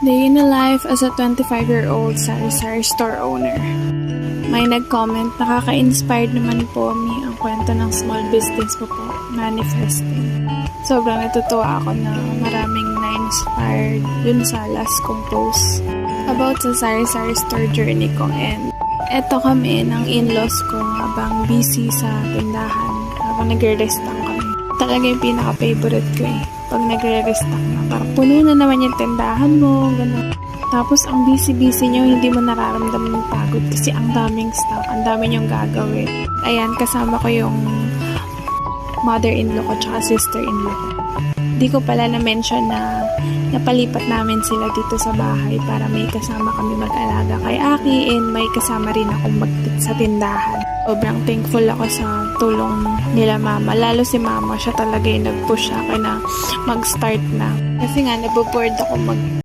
Day in a life as a 25-year-old sari-sari store owner. May nag-comment, nakaka-inspired naman po mi ang kwento ng small business mo po, manifesting. Sobrang natutuwa ako na maraming na-inspired dun sa last kong post about sa sari-sari store journey ko. And eto kami ng in-laws ko habang busy sa tindahan, habang nagre-restock kami. Talaga yung pinaka-favorite ko eh. Pag nagre-restock na, parang puno na naman yung tindahan mo, gano'n. Tapos, ang busy-busy nyo, hindi mo nararamdaman yung pagod kasi ang daming stock, ang dami nyong gagawin. Ayan, kasama ko yung mother-in-law ko tsaka sister-in-law ko. Hindi ko pala na-mention na napalipat namin sila dito sa bahay para may kasama kami mag-alaga kay Aki and may kasama rin akong sa tindahan. Sobrang thankful ako sa tulong nila mama. Lalo si mama, siya talaga yung nag-push sa akin na mag-start na. Kasi nga, naboboard ako